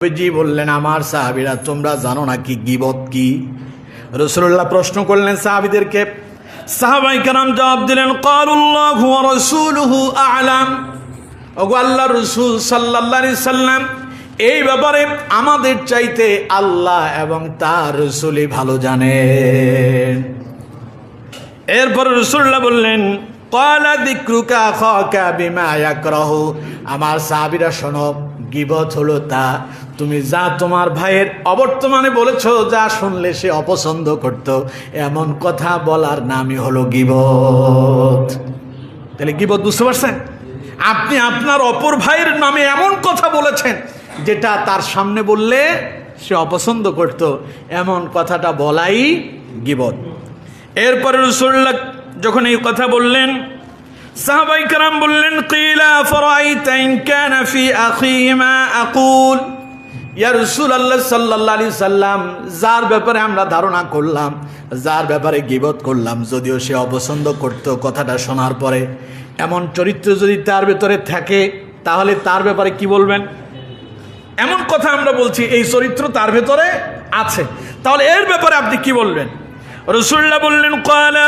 নবীজি বললেন, আমার সাহাবীরা তোমরা জানো না কি গীবত কি? রাসূলুল্লাহ প্রশ্ন করলেন সাহাবীদেরকে। সাহাবায়ে কেরাম জবাব দিলেন, ক্বালুল্লাহু ওয়া রাসূলুহু আ'লাম। ওগো আল্লাহর রাসূল সাল্লাল্লাহু আলাইহি সাল্লাম, এই ব্যাপারে আমাদের চাইতে আল্লাহ এবং তার রাসূলই ভালো জানেন। এরপর রাসূলুল্লাহ বললেন, ক্বালা যিকরুকা আখাকা বিমা ইয়াকরাহু। আমার সাহাবীরা শোনো, গীবত হলো তা তুমি যা তোমার ভাইয়ের অবর্তমানে বলেছো, যা শুনলে সে অপছন্দ করত, এমন কথা বলার নামই হলো গীবত। তাহলে গীবত বুঝতে পারছেন? আপনি আপনার অপর ভাইয়ের নামে এমন কথা বলেছেন যেটা তার সামনে বললে সে অপছন্দ করত, এমন কথাটা বলাই গীবত। এরপরে রাসূলুল্লাহ যখন এই কথা বললেন, সাহাবায়ে কেরাম বললেন, কিলা ফারাইতা ইন কানা ফি আখি মা আকুল। ইয়া রাসূলুল্লাহ সাল্লাল্লাহু আলাইহি সাল্লাম, যার ব্যাপারে আমরা ধারণা করলাম, যার ব্যাপারে গীবত করলাম, যদিও সে অপছন্দ করত কথাটা শোনার পরে, এমন চরিত্র যদি তার ভেতরে থাকে, তাহলে তার ব্যাপারে কি বলবেন? এমন কথা আমরা বলছি, এই চরিত্র তার ভেতরে আছে, তাহলে এর ব্যাপারে আপনি কি বলবেন? রাসূলুল্লাহ বললেন, ক্বালা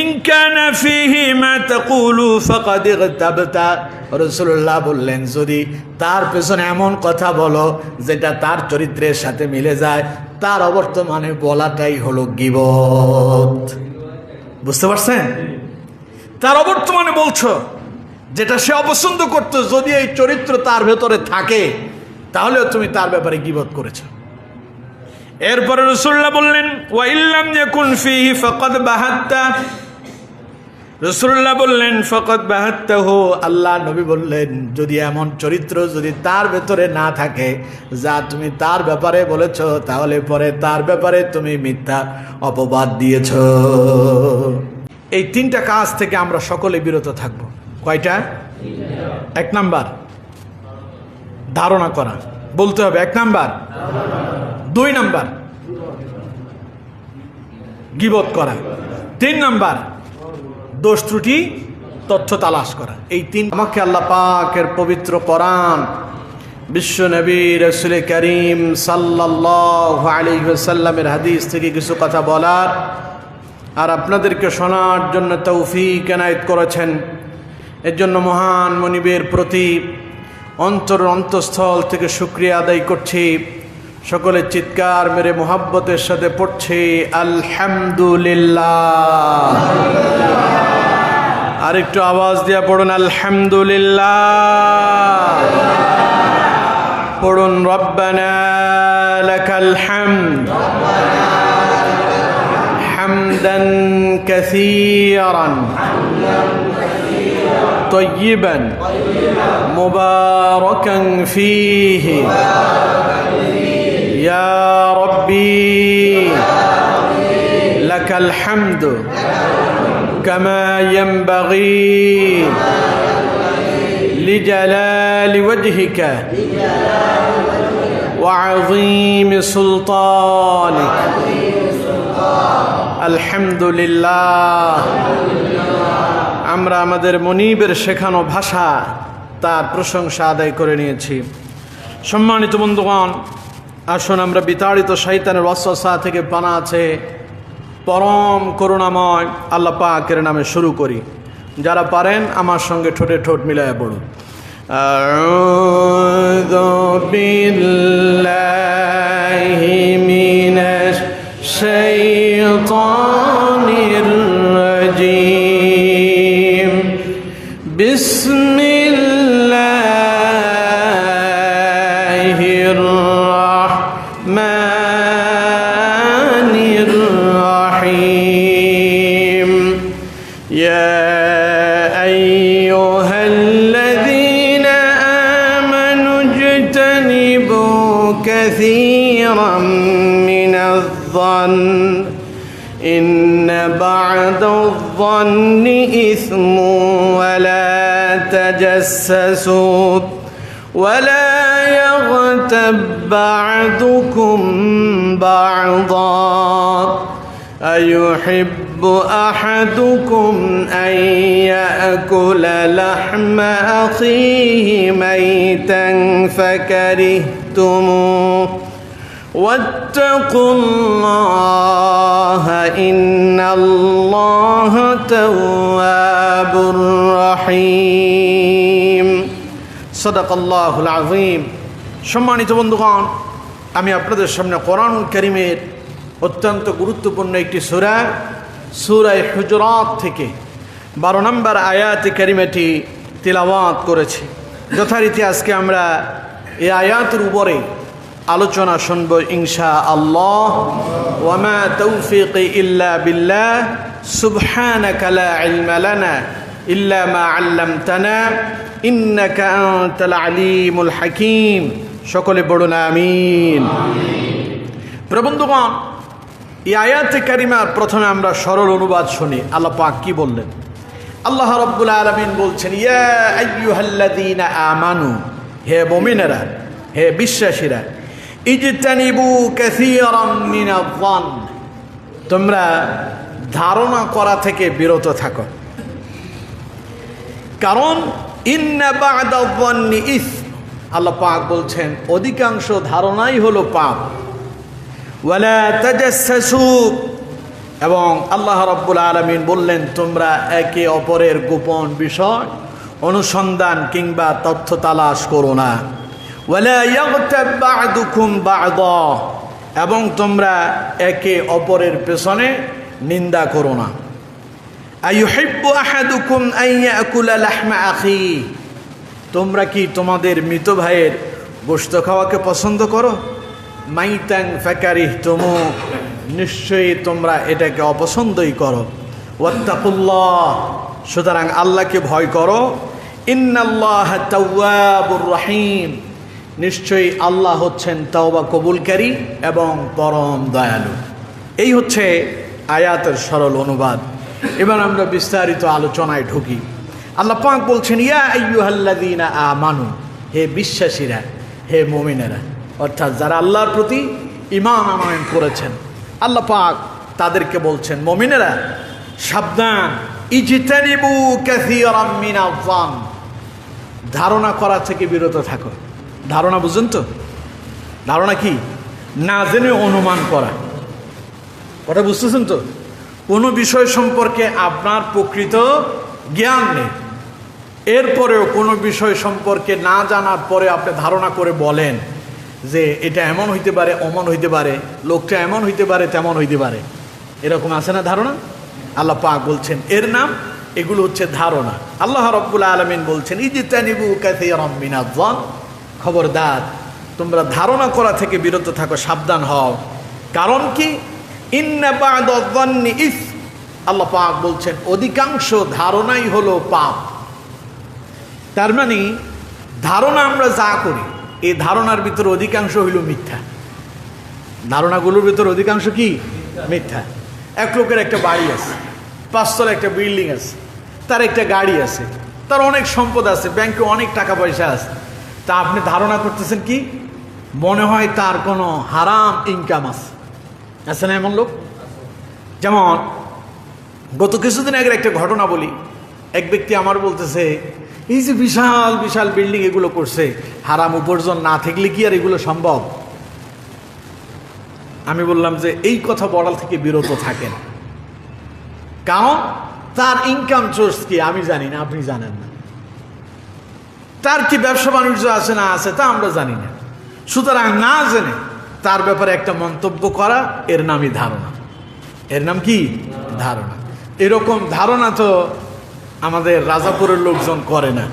ইন কানা ফীহি মা তাকুলু ফাকাদ ইগতাবতা। রাসূলুল্লাহ বললেন, যদি তার পেছনে এমন কথা বলো যেটা তার চরিত্রের সাথে মিলে যায়, তার অবর্তমানে বলাটাই হলো গীবত। বুঝতে পারছেন? তার অবর্তমানে বলছো যেটা সে অপছন্দ করতো, যদি এই চরিত্র তার ভেতরে থাকে, তাহলেও তুমি তার ব্যাপারে গীবত করেছো। এরপরে রাসূলুল্লাহ বললেন, ওয়া ইল্লাম ইয়াকুন ফীহি ফাকাদ বাহাত্তা। রাসূলুল্লাহ বললেন, ফাকাদ বাহাত্তাহু। আল্লাহ নবী বললেন, যদি এমন চরিত্র যদি তার ভেতরে না থাকে যা তুমি তার ব্যাপারে বলেছো, তাহলে পরে তার ব্যাপারে তুমি মিথ্যা অপবাদ দিয়েছো। এই তিনটা কাজ থেকে আমরা সকলে বিরত থাকব। কয়টা? এক নাম্বার ধারণা করা, বলতে হবে। এক নাম্বার। দুই নাম্বার গীবত করা। তিন নাম্বার দোষ ত্রুটি তথ্য তালাশ করা। এই তিন আমাকে আল্লাহ পাকের পবিত্র কোরআন, বিশ্ব নবী রাসূল করিম সাল্লাল্লাহু আলাইহি ওয়াসাল্লামের হাদিস থেকে কিছু কথা বলার আর আপনাদেরকে শোনার জন্য তৌফিক এনায়েত করেছেন। এর জন্য মহান মনিবের প্রতি অন্তঃস্থল থেকে শুকরিয়া আদায় করছি। সকলে চিৎকার মেরে মোহাব্বতের সাথে পড়ছে আলহামদুলিল্লাহ। আর একটু আওয়াজ দিয়া পড়ুন আলহামদুলিল্লাহ। পড়ুন রব্বানা লাকাল হামদ হামদান কাসীরান طيبا مباركا فيه يا ربي لك الحمد كما ينبغي لجلال وجهك وعظيم سلطانك الحمد لله। আমরা আমাদের মনিবের শেখানো ভাষা তার প্রশংসা আদায় করে নিয়েছি। সম্মানিত বন্ধুগণ, আসুন আমরা বিতাড়িত শয়তানের ওয়াসওয়াসা থেকে পানা আছে পরম করুণাময় আল্লাহ পাকের নামে শুরু করি। যারা পারেন আমার সঙ্গে ঠোঁটে ঠোঁট মিলায়া পড়ুন। আউযু বিল্লাহি মিনাশ শাইতানির রাজীম। বিসমিল্লাহির রাহমানির রাহিম। ইয়া আইয়ুহাল্লাযীনা আমানু ইজতানিবু কাসীরাম মিনায-যন্ন ইন্না বা'দায-যন্নি ইসমুন ওয়া লা তাজাসসাসু ওয়া লা ইয়াগতাব বা'দুকুম বা'দা أيحب أحدكم أن يأكل لحم أخيه ميتا فكرهتموه واتقوا الله إن الله تواب رحيم صدق الله العظيم সম্মানিত বন্ধুগণ, আমি আপনাদের সামনে কোরআনুল কারীমের অত্যন্ত গুরুত্বপূর্ণ একটি সূরা সূরা হুজুরাত থেকে 12 নম্বর আয়াতে কারিমাটি তিলাওয়াত করেছি। যথারীতি আজকে আমরা এই আয়াতের উপরে আলোচনা শুনব ইনশাআল্লাহ। ওয়া মা তাওফীকি ইল্লা বিল্লাহ সুবহানাকা লা ইলমা লানা ইল্লা মা আল্লামতানা ইন্নাকা আনতাল আলিমুল হাকীম। সকলে পড়ুন আমিন। বন্ধুগণ, এই আয়াতে কারিমার প্রথমে আমরা সরল অনুবাদ শুনি। আল্লাহ পাক কি বললেন? আল্লাহ রাব্বুল আলামিন বলছেন, ইয়া আইয়ুহাল্লাযীনা আমানু, হে মুমিনেরা, হে বিশ্বাসীরা, ইজতানিবু কাসীরাম মিনায-যন, তোমরা ধারণা করা থেকে বিরত থাকো। কারণ ইন্না বা'দায-যন্নি ইসম, আল্লাহ পাক বলছেন অধিকাংশ ধারণাই হলো পাপ। ওয়ালা তাজাসসু, এবং আল্লাহ রাব্বুল আলামিন বললেন তোমরা একে অপরের গোপন বিষয় অনুসন্ধান কিংবা তথ্য তালাশ করো না। ওয়ালা ইয়াগতাব বা'দুকুম বা'দা, এবং তোমরা একে অপরের পেছনে নিন্দা করো না। আইয়ুহিব্বু আহাদুকুম আন ইয়াকুলা লাহমা আখি, তোমরা কি তোমাদের মৃত ভাইয়ের গোশত খাওয়াকে পছন্দ করো? মাইতান ফাকারিহতুমু, নিশ্চয়ই তোমরা এটাকে অপছন্দই করো। ওয়াত্তাকুল্লাহ, সুতরাং আল্লাহকে ভয় করো। ইন্নাল্লাহা তাওয়াবুর রহিম, নিশ্চয়ই আল্লাহ হচ্ছেন তওবা কবুলকারী এবং পরম দয়ালু। এই হচ্ছে আয়াতের সরল অনুবাদ। এবার আমরা বিস্তারিত আলোচনায় ঢুকি। আল্লাহ পাক বলছেন, ইয়া আইয়ুহাল্লাযীনা আমানু, হে বিশ্বাসীরা, হে মুমিনেরা, অর্থাৎ যারা আল্লাহর প্রতি ঈমান আনয়ন করেছেন, আল্লাহ পাক তাদেরকে বলছেন, মুমিনেরা সাবধান, ইজতানিবু কাসীরাম মিনায-যন, ধারণা করা থেকে বিরত থাকো। ধারণা বুঝেন তো? ধারণা কি? না জেনে অনুমান করা। কথা বুঝতেছেন তো? কোনো বিষয় সম্পর্কে আপনার প্রকৃত জ্ঞান নেই, এরপরেও কোনো বিষয় সম্পর্কে না জানার পরে আপনি ধারণা করে বলেন যে এটা এমন হইতে পারে, অমন হইতে পারে, লোকটা এমন হইতে পারে, তেমন হইতে পারে, এরকম আছে না ধারণা? আল্লাহ পাক বলছেন এর নাম, এগুলো হচ্ছে ধারণা। আল্লাহ রাব্বুল আলামিন বলছেন, ইজতানিবু কাসীরাম মিনায-যন, খবরদার তোমরা ধারণা করা থেকে বিরত থাকো, সাবধান হও। কারণ কি? ইন্না বা'দায-যন্নি ইসম, আল্লাহ পাক বলছেন অধিকাংশ ধারণাই হলো পাপ। তার মানে ধারণা আমরা যা করি, এই ধারণার ভিতরে অধিকাংশ হইল মিথ্যা। ধারণাগুলোর ভিতরে অধিকাংশ কি? মিথ্যা। এক লোকের একটা বাড়ি আছে, 5 তলা একটা বিল্ডিং আছে, তার একটা গাড়ি আছে, তার অনেক সম্পদ আছে, ব্যাংকে অনেক টাকা পয়সা আছে। তা আপনি ধারণা করতেছেন কি? মনে হয় তার কোনো হারাম ইনকাম আছে না এমন লোক? যেমন গত কিছুদিন আগের একটা ঘটনা বলি। এক ব্যক্তি আমার বলতেছে, এই যে বিশাল বিশাল বিল্ডিং এগুলো করছে, হারাম উপার্জন না থাকলে কি আর এগুলো সম্ভব? আমি বললাম যে এই কথা বলার থেকে বিরত থাকেন, কারণ তার ইনকাম সোর্স কি আমি জানি না, আপনি জানেন না। তার কি ব্যবসা বাণিজ্য আছে না আছে তা আমরা জানি না। সুতরাং না জেনে তার ব্যাপারে একটা মন্তব্য করা, এর নামই ধারণা। এর নাম কি? ধারণা। এরকম ধারণা তো আমাদের রাজাপুরের লোকজন করে না।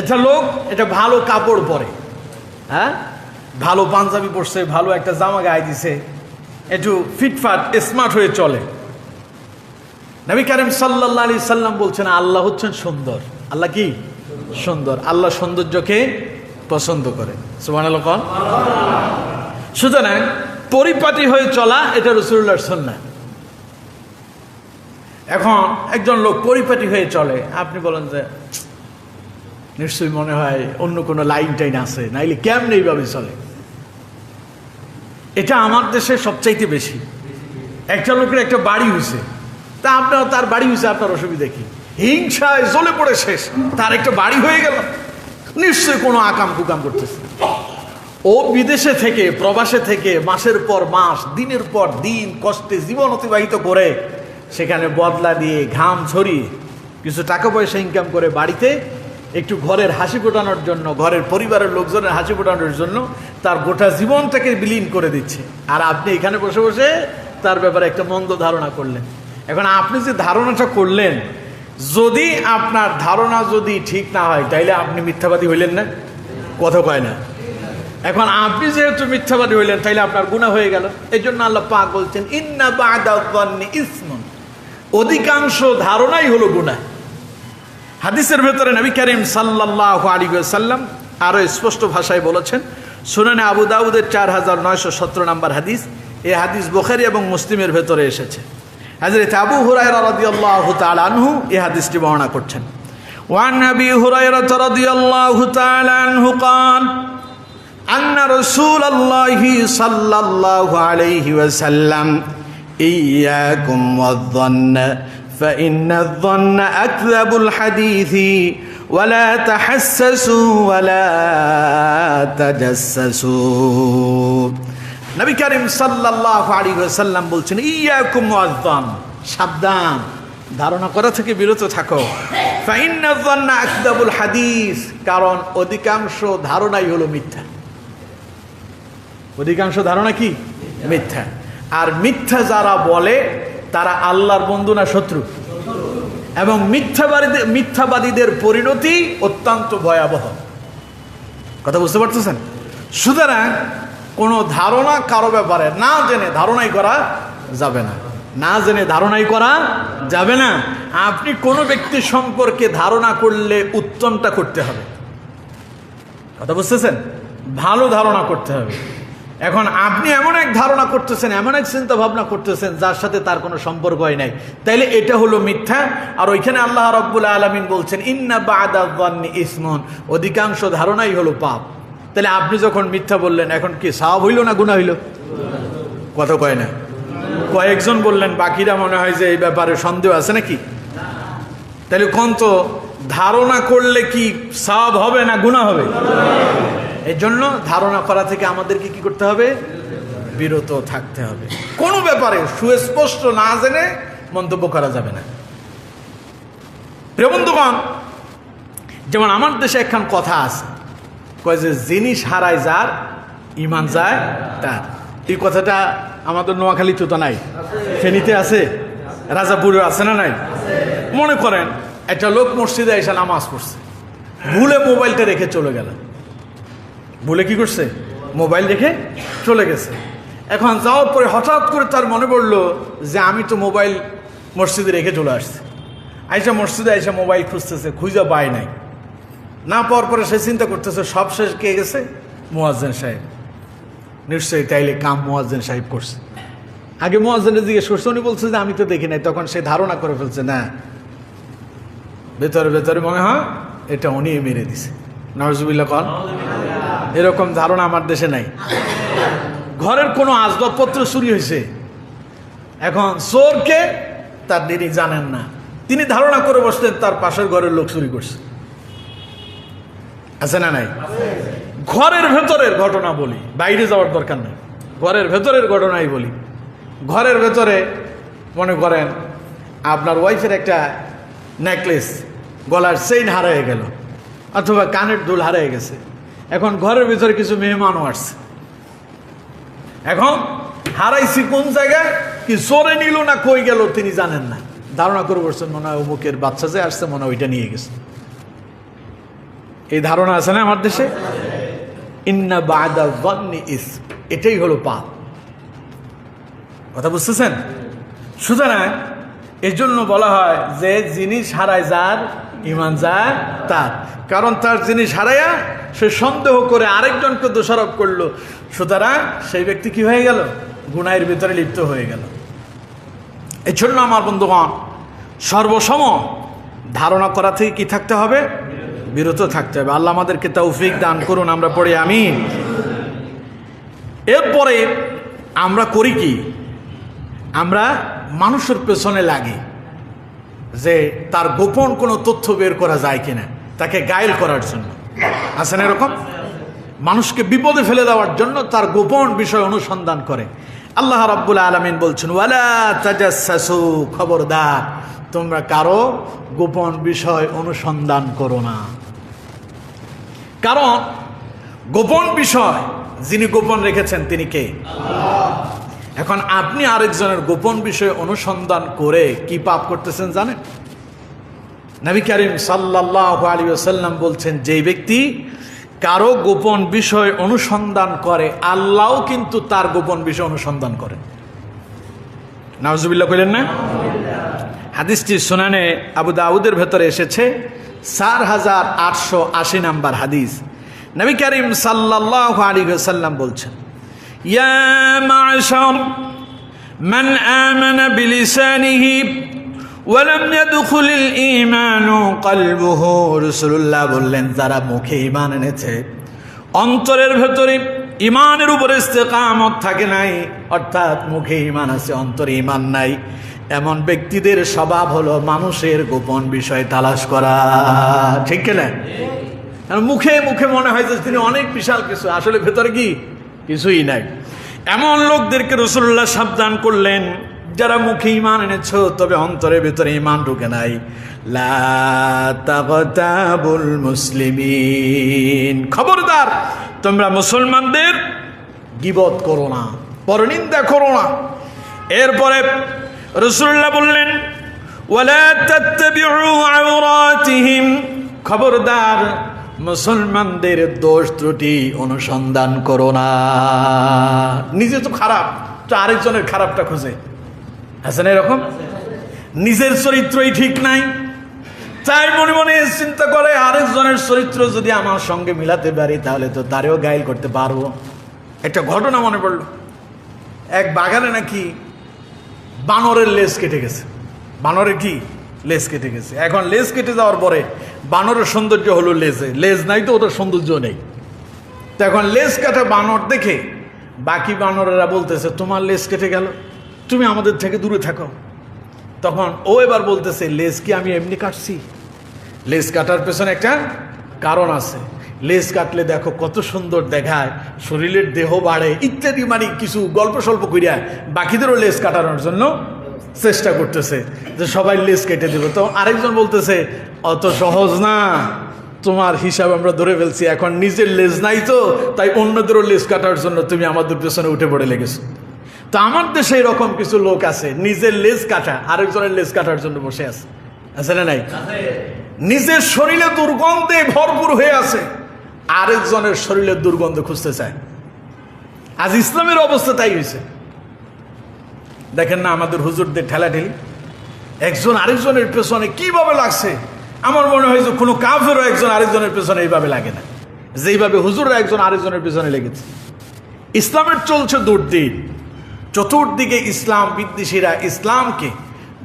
একটা লোক এটা ভালো কাপড় পরে, হ্যাঁ, ভালো পাঞ্জাবি পরছে, ভালো একটা জামা গায়ে দিছে, একটু ফিটফাট স্মার্ট হয়ে চলে। নবী কারীম সাল্লাল্লাহু আলাইহি সাল্লাম বলছেন আল্লাহ হচ্ছেন সুন্দর। আল্লাহ কি? সুন্দর। আল্লাহ সৌন্দর্যকে পছন্দ করে। সুবহানাল্লাহ। সুতরাং পরিপাটি হয়ে চলা এটা রাসূলুল্লাহর সুন্নাহ। এখন একজন লোক পরিপাটি হয়ে চলে, আপনি বলেন যে নিশ্চয়ই মনে হয় অন্য কোনো লাইন টাইন আছে, নাইলে কেমনে এইভাবে চলে। এটা আমার দেশে সবচাইতে বেশি। একটা লোকের একটা বাড়ি হয়েছে, তা আপনার তার বাড়ি হয়েছে, আপনার অসুবিধা কি? হিংসায় জ্বলে পড়ে শেষ, তার একটা বাড়ি হয়ে গেল, নিশ্চয়ই কোনো আকাম কুকাম করতেছে। ও বিদেশে থেকে, প্রবাসে থেকে মাসের পর মাস, দিনের পর দিন কষ্টে জীবন অতিবাহিত করে সেখানে বদলা দিয়ে ঘাম ঝরিয়ে কিছু টাকা পয়সা ইনকাম করে বাড়িতে একটু ঘরের হাসি ফোটানোর জন্য, ঘরের পরিবারের লোকজনের হাসি ফোটানোর জন্য তার গোটা জীবনটাকে বিলীন করে দিচ্ছে। আর আপনি এখানে বসে বসে তার ব্যাপারে একটা মন্দ ধারণা করলেন। এখন আপনি যে ধারণাটা করলেন, যদি আপনার ধারণা যদি ঠিক না হয় তাইলে আপনি মিথ্যাবাদী হইলেন না? কথা কয় না। এখন আপনি যেহেতু মিথ্যাবাদী হইলেন তাইলে আপনার গুনাহ হয়ে গেল। এই জন্য আল্লাহ পাক বলছেন ইন্না বা'দা যান্নি ইসমুন, অধিকাংশ ধারণাই হলো গুনাহ। হাদিসের ভেতরে নবী করিম সাল্লাল্লাহু আলাইহি ওয়াসাল্লাম আরো স্পষ্ট ভাষায় বলেছেন, সুনানে আবু দাউদের 4917 নম্বর হাদিস। এই হাদিস বুখারী এবং মুসলিমের ভেতরে এসেছে। হযরত আবু হুরায়রা রাদিয়াল্লাহু তাআলা আনহু এই হাদিসটি বর্ণনা করছেন। ওয়ান আবি হুরায়রা রাদিয়াল্লাহু তাআলা আনহু قال أن رسول الله صلى الله عليه وسلم إياكم والظن فإن الظن أكذب الحديث ولا تحسسوا ولا تجسسوا। নবী করিম সাল্লাল্লাহু আলাইহি ওয়াসাল্লাম বলছেন ইয়াকুম ওয়ায-যন, সাবধান, ধারণা করা থেকে বিরত থাকো। ফাইন্না যন্না আকযাবুল হাদিস, কারণ অধিকাংশ ধারণাই হলো মিথ্যা। অধিকাংশ ধারণা কি? মিথ্যা। আর মিথ্যা যারা বলে তারা আল্লাহর বন্ধু না শত্রু? এবং মিথ্যাবাদীদের পরিণতি অত্যন্ত ভয়াবহ। কথা বুঝতে পারতেছেন? সুতরাং কোনো ধারণা কারো ব্যাপারে না জেনে ধারণাই করা যাবে না, না জেনে ধারণাই করা যাবে না। আপনি কোনো ব্যক্তি সম্পর্কে ধারণা করলে উত্তমটা করতে হবে। কথা বুঝতেছেন? ভালো ধারণা করতে হবে। এখন আপনি এমন এক ধারণা করতেছেন, এমন এক চিন্তা ভাবনা করতেছেন যার সাথে তার কোনো সম্পর্কই নাই, তাইলে এটা হলো মিথ্যা। আর ওইখানে আল্লাহ রাব্বুল আলামিন বলছেন ইন্না বা'দা যান্নি ইসমুন, অধিকাংশ ধারণাই হলো পাপ। তাহলে আপনি যখন মিথ্যা বললেন, এখন কি সওয়াব হইল না গুনাহ হইল? কথা কয় না। কয়েকজন বললেন, বাকিরা মনে হয় যে এই ব্যাপারে সন্দেহ আছে নাকি? তাহলে কোন তো ধারণা করলে কি সওয়াব হবে না গুনাহ হবে? এই জন্য ধারণা করা থেকে আমাদেরকে কি করতে হবে? বিরত থাকতে হবে। কোনো ব্যাপারে সুস্পষ্ট না জেনে মন্তব্য করা যাবে না। প্রিয় বন্ধুগণ, যেমন আমার দেশে একখান কথা আছে, কয় যে জিনিস হারায় যার, ইমান যায় তার। এই কথাটা আমাদের নোয়াখালীতে তো নাই, ফেনীতে আছে, রাজাপুরে আছে না নাই? মনে করেন একটা লোক মসজিদে এসে নামাজ পড়ছে, ভুলে মোবাইলটা রেখে চলে গেল। ভুলে কি করছে? মোবাইল রেখে চলে গেছে। এখন যাওয়ার পরে হঠাৎ করে তার মনে পড়লো যে আমি তো মোবাইল মসজিদে রেখে চলে আসছি। আইসা মসজিদে আইসা মোবাইল খুঁজতেছে, খুঁজে পায় নাই। না পাওয়ার পরে সে চিন্তা করতেছে সব শেষ কে গেছে? মুয়াজ্জিন সাহেব। নিশ্চয়ই তাইলে কাম মুয়াজ্জিন সাহেব করছে। আগে মুয়াজ্জিনের জিজ্ঞেস করছে, উনি বলছে যে আমি তো দেখি নাই। তখন সে ধারণা করে ফেলছে, না, ভেতরে ভেতরে মনে হয় এটা উনি মেরে দিছে। নাউজুবিল্লাহ কন। এরকম ধারণা আমার দেশে নাই। ঘরের কোনো আসবাবপত্র চুরি হয়েছে, এখন চোরকে তার তিনি জানেন না, তিনি ধারণা করে বসলেন তার পাশের ঘরের লোক চুরি করছে। আছে না নাই? ঘরের ভেতরের ঘটনা বলি, বাইরে যাওয়ার দরকার নেই, ঘরের ভেতরের ঘটনাই বলি। ঘরের ভেতরে মনে করেন আপনার ওয়াইফের একটা নেকলেস, গলার চেইন হারিয়ে গেল, অথবা কানের দুল হারিয়ে গেছে। এখন ঘরের ভিতরে কিছু মেহমানও আসছে। এখন হারাইছি কোন জায়গায়, কি চোরে নিল না কই গেল তিনি জানেন না। ধারণা করে বসছেন মনে হয় অমুকের বাচ্চা যে আসছে, মনে হয় ওইটা নিয়ে গেছে। এই ধারণা আছে না আমার দেশে? ইন্না বা'দা যান্নি ইসম, এটাই হলো পাপ। কথা বুঝতেছেন? সুতরাং এই জন্য বলা হয় যে জিনিস হারায় যার, ইমান যায় তার। কারণ তার জিনিস হারাইয়া সে সন্দেহ করে আরেকজনকে দোষারোপ করলো, সুতরাং সেই ব্যক্তি কি হয়ে গেল? গুনাহের ভিতরে লিপ্ত হয়ে গেল। এই জন্য আমার বন্ধুগণ, সর্বসময় ধারণা করা থেকে কি থাকতে হবে? বিরত থাকতে হবে। আল্লাহ আমাদেরকে তৌফিক দান করুন, আমরা পড়ি আমিন। এরপরে আমরা করি কি, আমরা মানুষের পেছনে লাগি যে তার গোপন কোনো তথ্য বের করা যায় কিনা, তাকে গায়েল করার জন্য। আছেন এরকম? মানুষকে বিপদে ফেলে দেওয়ার জন্য তার গোপন বিষয় অনুসন্ধান করে। আল্লাহ রাব্বুল আলামিন বলছেন, ওয়ালা তাজাসসু, খবরদার তোমরা কারো গোপন বিষয় অনুসন্ধান করো না। কারণ গোপন বিষয় যিনি গোপন রেখেছেন তিনি কে? আল্লাহ। এখন আপনি আরেকজনের গোপন বিষয় অনুসন্ধান করে কি পাপ করতেছেন জানেন? নবী করিম সাল্লাল্লাহু আলাইহি ওয়াসাল্লাম বলছেন, যেই ব্যক্তি কারো গোপন বিষয় অনুসন্ধান করে, আল্লাহও কিন্তু তার গোপন বিষয় অনুসন্ধান করেন। নাউজুবিল্লাহ কইলেন না? হাদিসটি সুনানে আবু দাউদের ভেতরে এসেছে, 4880 নাম্বার হাদিস। নবী করিম সাল্লাল্লাহু আলাইহি ওয়াসাল্লাম বলছেন, ইয়া মা'শার মান আমানা বিলিসানিহি ওয়া লাম ইয়াদখুলিল ঈমানু কলবুহু। রাসূলুল্লাহ বললেন, যারা মুখে ঈমান এনেছে, অন্তরের ভেতরে ঈমানের উপরে ইস্তেকামত থাকে নাই, অর্থাৎ মুখে ঈমান আছে অন্তরে ঈমান নাই, এমন ব্যক্তিদের স্বভাব হলো মানুষের গোপন বিষয় তালাশ করা। ঠিক কিনা? মুখে মুখে মনে হয় যে তিনি অনেক বিশাল কিছু, আসলে ভেতরে কি কিছুই নাই। এমন লোকদেরকে রাসূলুল্লাহ সাবধান করলেন, যারা মুখে ঈমান এনেছো তবে অন্তরের ভেতরে ঈমান ঢুকে নাই। লা তাগতাবুল মুসলিমিন, খবরদার তোমরা মুসলমানদের গীবত করো না, পরনিন্দা করো না। এরপরে রাসূলুল্লাহ বললেন, ওয়ালা তাত্তাবিউ আওরাতিহিম, খবরদার মুসলমানদের দোষ ত্রুটি অনুসন্ধান করো না। নিজে তো খারাপ, তো আরেকজনের খারাপটা খুঁজে। আছে না এরকম? নিজের চরিত্রই ঠিক নাই, তাই মনে মনে চিন্তা করে আরেকজনের চরিত্র যদি আমার সঙ্গে মিলাতে পারি তাহলে তো তারেও গায়েল করতে পারবো। একটা ঘটনা মনে পড়লো, এক বাগানে নাকি বানরের লেজ কেটে গেছে। বানরের কি লেজ কেটে গেছে। এখন লেজ কেটে যাওয়ার পরে বানরের সৌন্দর্য হলো লেজে, লেজ নাই তো ওটার সৌন্দর্য নেই। তো এখন লেজ কাটা বানর দেখে বাকি বানরেরা বলতেছে, তোমার লেজ কেটে গেল, তুমি আমাদের থেকে দূরে থাকো। তখন ও এবার বলতেছে, লেজ কি আমি এমনি কাটছি? লেজ কাটার পেছনে একটা কারণ আছে। লেজ কাটলে দেখো কত সুন্দর দেখায়, শরীরের দেহ বাড়ে ইত্যাদি, মানে কিছু গল্প স্বল্প করিয়া বাকিদেরও লেজ কাটানোর জন্য চেষ্টা করতেছে যে সবাই লেজ কেটে দেবে। তো আরেকজন বলতেছে, অত সহজ না, তোমার হিসাব আমরা ধরে ফেলছি, এখন নিজের লেজ নাই তো তাই অন্যদেরও লেজ কাটার জন্য তুমি আমাদের পেছনে উঠে পড়ে লেগেছো। তো আমার দেশে এরকম কিছু লোক আছে, নিজের লেজ কাটা আরেকজনের লেজ কাটার জন্য বসে আছে। আছে না নাই? নিজের শরীরে দুর্গন্ধে ভরপুর হয়ে আছে, আরেকজনের শরীরের দুর্গন্ধ খুঁজতে চায়। আজ ইসলামের অবস্থা তাই হয়েছে। দেখেন না আমাদের হুজুরদের ঠেলাঠেলি, একজন আরেকজনের পেছনে কিভাবে লাগছে। আমার মনে হয় যে কোনো কাফেরও একজন আরেকজনের পেছনে এইভাবে লাগে না, যেইভাবে হুজুররা একজন আরেকজনের পেছনে লেগেছে। ইসলামের চলছে দুর্দিন, চতুর্দিকে ইসলাম বিদ্বেষীরা ইসলামকে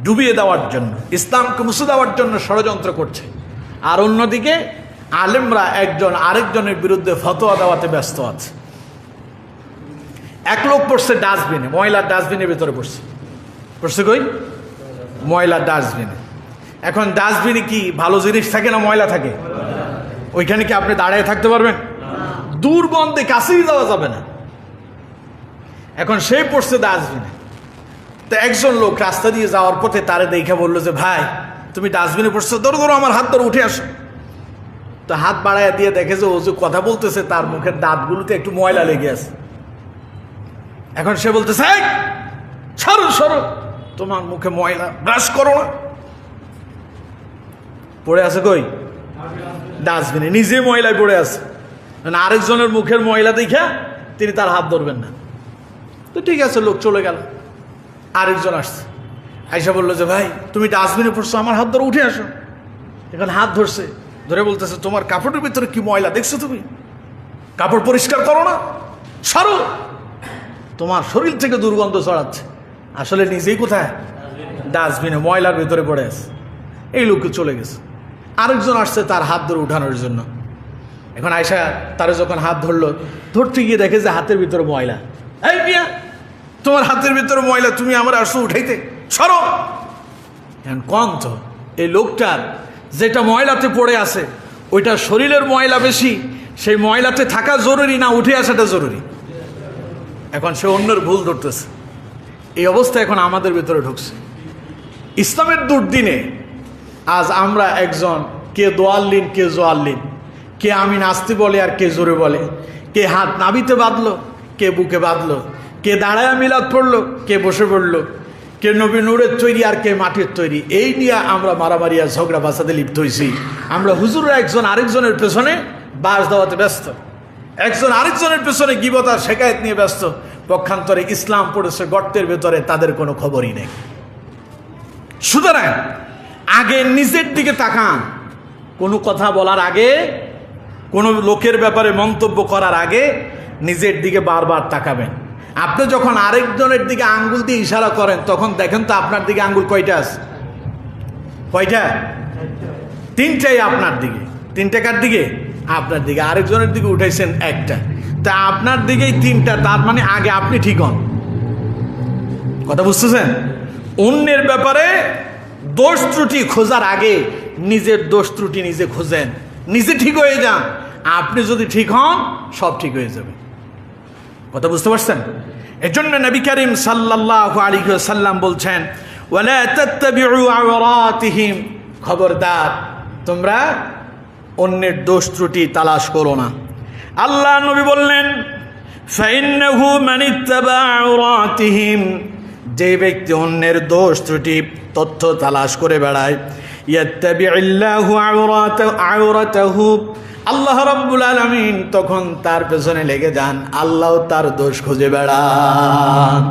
ডুবিয়ে দেওয়ার জন্য, ইসলামকে মুছে দেওয়ার জন্য ষড়যন্ত্র করছে, আর অন্যদিকে আলেমরা একজন আরেকজনের বিরুদ্ধে ফতোয়া দেওয়াতে ব্যস্ত আছে। এক লোক পড়ছে ডাস্টবিনে, ময়লার ডাস্টবিনের ভিতরে পড়ছে কই? ময়লার ডাস্টবিনে। এখন ডাস্টবিনে কি ভালো জিনিস থাকে না ময়লা থাকে? ওইখানে কি আপনি দাঁড়িয়ে থাকতে পারবেন? দুর্গন্ধে কাছেই যাওয়া যাবে না। এখন সে পড়ছে ডাস্টবিনে, তো একজন লোক রাস্তা দিয়ে যাওয়ার পথে তারে দেখে বললো যে, ভাই তুমি ডাস্টবিনে পড়ছো, ধরো ধরো আমার হাত ধরে উঠে আসো। তো হাত বাড়াইয়া দিয়ে দেখে যে ও যে কথা বলতেছে তার মুখের দাঁতগুলোতে একটু ময়লা লেগে আছে। এখন সে বলতেছে, সরো সরো, তোমার মুখে ময়লা, ব্রাশ করো না। পড়ে আছে কই? ডাস্টবিনে, নিজে ময়লায় পড়ে আছে। আরেকজনের মুখের ময়লা দেখা তিনি তার হাত ধরবেন না। তো ঠিক আছে, লোক চলে গেল। আরেকজন আসছে, আইসা বললো যে, ভাই তুমি ডাস্টবিনে পড়ছো, আমার হাত ধরে উঠে আসো। এখন হাত ধরছে, ধরে বলতেছে, তোমার কাপড়ের ভিতরে কি ময়লা দেখছো, তুমি কাপড় পরিষ্কার করো না, সরো, তোমার শরীর থেকে দুর্গন্ধ ছড়াচ্ছে। আসলে নিজেই কোথায়? ডাস্টবিনে, ময়লার ভিতরে পড়ে আছে। এই লোককে চলে গেছে। আরেকজন আসছে তার হাত ধরে উঠানোর জন্য। এখন আয়সা তারা যখন হাত ধরলো, ধরতে গিয়ে দেখে যে হাতের ভিতরে ময়লা। এই মিয়া, তোমার হাতের ভিতরে ময়লা, তুমি আমার আসো উঠাইতে, সরো। কন তো এই লোকটার যেটা ময়লাতে পড়ে আছে ওইটা শরীরের ময়লা বেশি, সেই ময়লাতে থাকা জরুরি না উঠে আসাটা জরুরি? এখন সে অন্যের ভুল ধরতেছে। এই অবস্থা এখন আমাদের ভিতরে ঢুকছে। ইসলামের দুর্দিনে আজ আমরা একজন, কে দোয়াল্লিন কে জোয়াল্লিন, কে আমি নাস্তি বলে আর কে জোরে বলে, কে হাত নাবিতে বাঁধলো কে বুকে বাঁধলো, কে দাঁড়ায় মিলাদ পড়লো কে বসে পড়লো, কে নবী নূরের তৈরি আর কে মাটির তৈরি, এই নিয়ে আমরা মারামারি আর ঝগড়া বাঁচাতে লিপ্ত হয়েছি। আমরা হুজুররা একজন আরেকজনের পেছনে বাস দেওয়াতে ব্যস্ত, একজন আরেকজনের পেছনে গীবত আর শেকায়েত নিয়ে ব্যস্ত। পক্ষান্তরে ইসলাম পড়েছে গর্তের ভেতরে, তাদের কোনো খবরই নেই। সুতরাং আগে নিজের দিকে তাকান। কোনো কথা বলার আগে, কোনো লোকের ব্যাপারে মন্তব্য করার আগে নিজের দিকে বারবার তাকাবেন। আপনি যখন আরেকজনের দিকে আঙ্গুল দিয়ে ইশারা করেন তখন দেখেন তো আপনার দিকে আঙ্গুল কয়টা আছে? কয়টা? তিনটাই আপনার দিকে। তিনটা কার দিকে? আপনার দিকে। আরেকজনের দিকে উঠাইছেন একটা, তা আপনার দিকেই তিনটা, তার মানে আগে আপনি ঠিক হন। কথা বুঝতেছেন? অন্যের ব্যাপারে দোষ ত্রুটি খোঁজার আগে নিজের দোষ ত্রুটি নিজে খোঁজেন, নিজে ঠিক হয়ে যান। আপনি যদি ঠিক হন সব ঠিক হয়ে যাবে। কথা বুঝতে পারছেন? এজন্য নবী করিম সাল্লাল্লাহু আলাইহি ওয়াসাল্লাম বলছেন, ওয়ালা তাত্তাবিউ আওরাতিহিম, খবরদার তোমরা অন্যের দোষ ত্রুটি তালাশ করো না। আল্লাহ নবী বললেন, ফাইন্নাহু মান ইত্তাবা আওরাতিহিম, যে ব্যক্তি অন্যের দোষ ত্রুটি তথ্য তালাশ করে বেড়ায়, ইয়াত্তাবিউল্লাহু আওরাতাহু, আল্লাহ রাব্বুল আলামিন তখন তার পেছনে লেগে যান, আল্লাহ তার দোষ খুঁজে বেড়ান।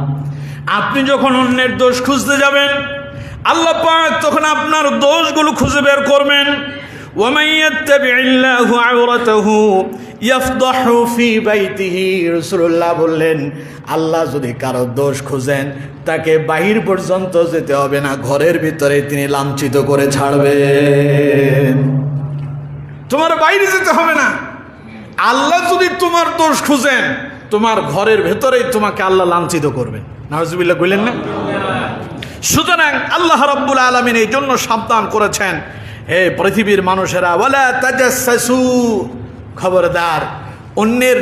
আপনি যখন অন্যের দোষ খুঁজতে যাবেন, আল্লাহ পাক তখন আপনার দোষগুলো খুঁজে বের করবেন। ওয়ামান ইয়াত্তাবিউল্লাহু আওরাতাহু ইয়াফদাহু ফি বাইতিহি, রাসূলুল্লাহ বললেন, আল্লাহ যদি কারো দোষ খুঁজেন তাকে বাহির পর্যন্ত যেতে হবে না, ঘরের ভিতরে তিনি লাঞ্ছিত করে ছাড়বেন। তোমার বাইরে যেতে হবে না। আল্লাহ যদি তোমার দোষ খুঁজেন তোমার ঘরের ভেতরেই তোমাকে আল্লাহ লাঞ্ছিত করবেন। নাউজুবিল্লাহ কইলেন না? সুতরাং আল্লাহ রাব্বুল আলামিন এই জন্য সাবধান করেছেন, হে পৃথিবীর মানুষেরা, ওয়ালা তাজাসসু, খবরদার অন্যের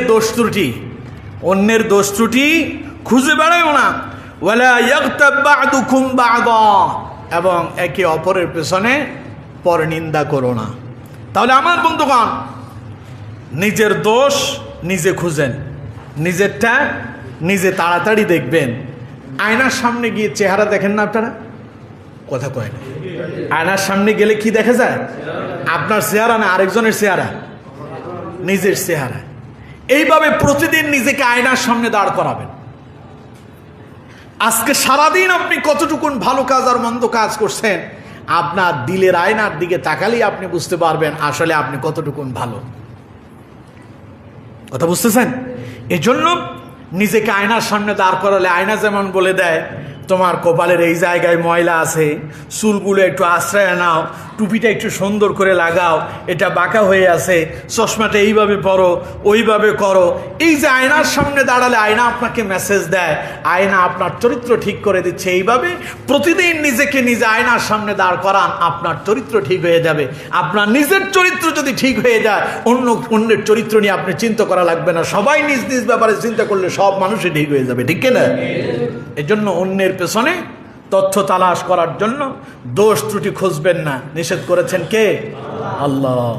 দোষ ত্রুটি খুঁজে বেড়াও না। ওয়ালা ইয়াগতাব বা'দুকুম বা'দা, এবং একে অপরের পেছনে পরনিন্দা করো না। তাহলে আমার বন্ধুগণ, নিজের দোষ নিজে খুঁজেন, নিজেরটা নিজে তাড়াতাড়ি দেখবেন। আয়নার সামনে গিয়ে চেহারা দেখেন না আপনারা? কথা কয় না। আয়নার সামনে গেলে কি দেখা যায়? আপনার চেহারা না আরেকজনের চেহারা, নিজের চেহারা। এইভাবে প্রতিদিন নিজেকে আয়নার সামনে দাঁড় করাবেন। আজকে সারাদিন আপনি কতটুকুন ভালো কাজ আর মন্দ কাজ করছেন, আপনার দিলের আয়নার দিকে তাকালেই আপনি বুঝতে পারবেন আসলে আপনি কতটুকুন ভালো। কথা বুঝতেছেন? এই জন্য নিজেকে আয়নার সামনে দাঁড় করালে আয়না যেমন বলে দেয়, তোমার কপালের এই জায়গায় ময়লা আছে, চুলগুলো একটু আশ্রয় নাও, টুপিটা একটু সুন্দর করে লাগাও, এটা বাঁকা হয়ে আছে, চশমাটা এইভাবে পরো, ওইভাবে করো। এই যে আয়নার সামনে দাঁড়ালে আয়না আপনাকে মেসেজ দেয়, আয়না আপনার চরিত্র ঠিক করে দিচ্ছে। এইভাবে প্রতিদিন নিজেকে নিজে আয়নার সামনে দাঁড় করান, আপনার চরিত্র ঠিক হয়ে যাবে। আপনার নিজের চরিত্র যদি ঠিক হয়ে যায়, অন্যের চরিত্র নিয়ে আপনি চিন্তা করা লাগবে না। সবাই নিজ নিজ ব্যাপারে চিন্তা করলে সব মানুষই ঠিক হয়ে যাবে, ঠিক না? এজন্য অন্যের পেছনে তথ্য তালাশ করার জন্য দোষ ত্রুটি খুঁজবেন না, নিষেধ করেছেন কে? আল্লাহ।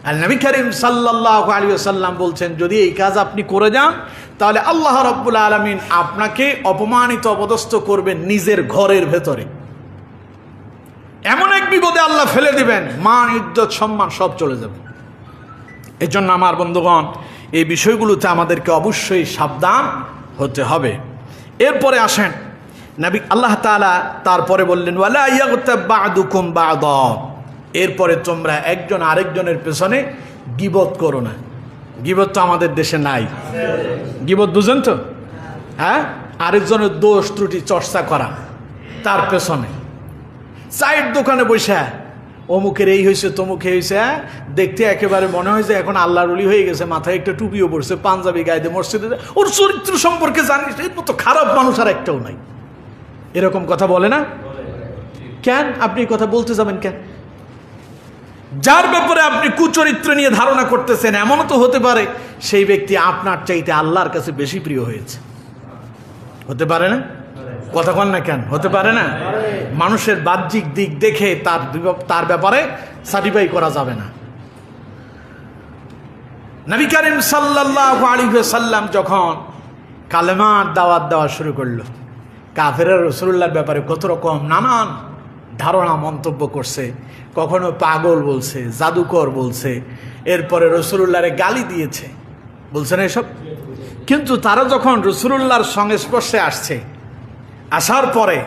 আর নবী করিম সাল্লাল্লাহু আলাইহি ওয়াসাল্লাম বলছেন, যদি এই কাজ আপনি করে যান তাহলে আল্লাহ রাব্বুল আলামিন আপনাকে অপমানিত অপদস্থ করবেন নিজের ঘরের ভেতরে। এমন এক বিপদে আল্লাহ ফেলে দিবেন, মান ইজ্জত সম্মান সব চলে যাবে। এই জন্য আমার বন্ধুগণ, এই বিষয়গুলোতে আমাদেরকে অবশ্যই সাবধান হতে হবে। এরপরে আসেন নবী আল্লাহ তাআলা তারপরে বললেন, ওয়ালা ইয়াগতাব বা'দুকুম বা'দা, এরপরে তোমরা একজন আরেকজনের পেছনে গীবত করো না। গীবত তো আমাদের দেশে নাই। গীবত বুঝেন তো? হ্যাঁ, আরেকজনের দোষ ত্রুটি চর্চা করা, তার পেছনে চায়ের দোকানে বসে অমুকের এই হয়েছে তমুকে হয়েছে, দেখতে একেবারে মনে হয় যে এখন আল্লাহর ওলি হয়ে গেছে, মাথায় একটা টুপিও পড়ছে, পাঞ্জাবি গায়ে মসজিদে, ওর চরিত্র সম্পর্কে জানিস এর মতো খারাপ মানুষ আর একটাও নাই। এরকম কথা বলে না কেন? আপনি কথা বলতে যাবেন কেন? যার ব্যাপারে আপনি কুচরিত্র নিয়ে ধারণা করতেছেন, এমনও তো হতে পারে সেই ব্যক্তি আপনার চাইতে আল্লাহর কাছে বেশি প্রিয় হয়েছে। হতে পারে না? কথা বল না কেন? হতে পারে না? মানুষের বাহ্যিক দিক দেখে তার ব্যাপারে সার্টিফাই করা যাবে না। নবী করিম সাল্লাল্লাহু আলাইহি ওয়াসাল্লাম যখন কালেমার দাওয়াত দেওয়া শুরু করলো, কাফেররা রাসূলুল্লাহর ব্যাপারে কত রকম নানান ধারণা মন্তব্য করছে, কখনো পাগল বলছে, জাদুকর বলছে, এরপরে রাসূলুল্লাহরে গালি দিয়েছে, বলছে না এসব? কিন্তু তারা যখন রাসূলুল্লাহর সংস্পর্শে আসছে, আসার পরে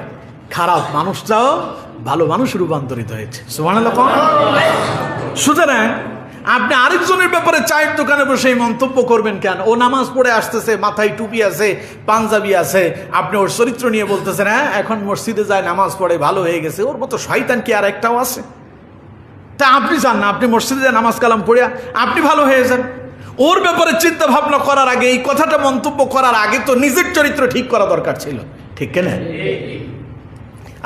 খারাপ মানুষটাও ভালো মানুষ রূপান্তরিত হয়েছে। সুবহানাল্লাহ। সুতরাং আপনি আরেকজনের ব্যাপারে চায়ের দোকানে বসে মন্তব্য করবেন কেন? ও নামাজ পড়ে আসতেছে, মাথায় টুপি আছে, পাঞ্জাবি আছে, আপনি ওর চরিত্র নিয়ে বলতেছেন হ্যাঁ এখন মসজিদে যায়, নামাজ পড়ে, ভালো হয়ে গেছে, ওর মতো শয়তান কি আর একটাও আছে? তা আপনি চান না আপনি মসজিদে যায় নামাজ কালাম পড়িয়া আপনি ভালো হয়ে যান? ওর ব্যাপারে চিন্তা ভাবনা করার আগে, এই কথাটা মন্তব্য করার আগে তো নিজের চরিত্র ঠিক করা দরকার ছিল, ঠিক কিনা?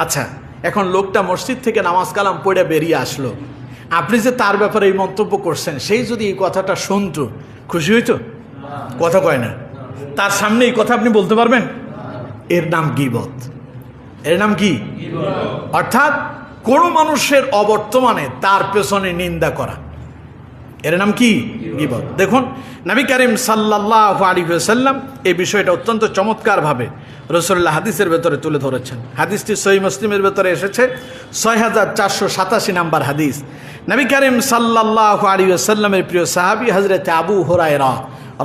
আচ্ছা, এখন লোকটা মসজিদ থেকে নামাজ কালাম পড়ে বেরিয়ে আসলো, আপনি যে তার ব্যাপারে এই মন্তব্য করছেন, সেই যদি এই কথাটা শুনতো খুশি হইতো? কথা কয় না। তার সামনে এই কথা আপনি বলতে পারবেন? এর নাম গীবত। এর নাম কি? অর্থাৎ কোন মানুষের অবর্তমানে তার পেছনে নিন্দা করা, এর নাম কি? গীবত। দেখুন নবী করিম সাল্লাল্লাহু আলাইহি ওয়াসাল্লাম এই বিষয়টা অত্যন্ত চমৎকারভাবে রাসূলুল্লাহ হাদিসের ভেতরে তুলে ধরেছেন। হাদিসটি সহিহ মুসলিমের ভেতরে এসেছে, 6487 নাম্বার হাদিস। নবী করিম সাল্লাল্লাহু আলাইহি ওয়াসাল্লামের প্রিয় সাহাবী হযরত আবু হুরায়রা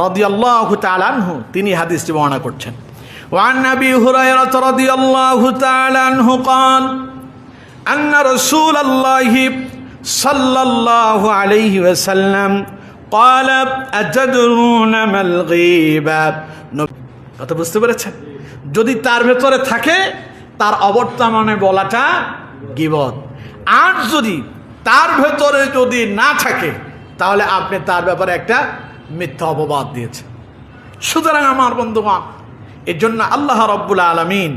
রাদিয়াল্লাহু তাআলা আনহু তিনি হাদিসটি বর্ণনা করছেন। ওয়ান আবি হুরায়রা রাদিয়াল্লাহু তাআলা আনহু قال أن رسول الله صلى الله عليه وسلم قال أتدرون ما الغيبة? কথা বুঝতে পেরেছেন? যদি তার ভেতরে থাকে তার অবর্তমানে বলাটা গীবত, আর যদি তার ভেতরে যদি না থাকে তাহলে আপনি তার ব্যাপারে একটা মিথ্যা অপবাদ দিয়েছেন। সুতরাং আমার বন্ধুগণ, এর জন্য আল্লাহ রাব্বুল আলামিন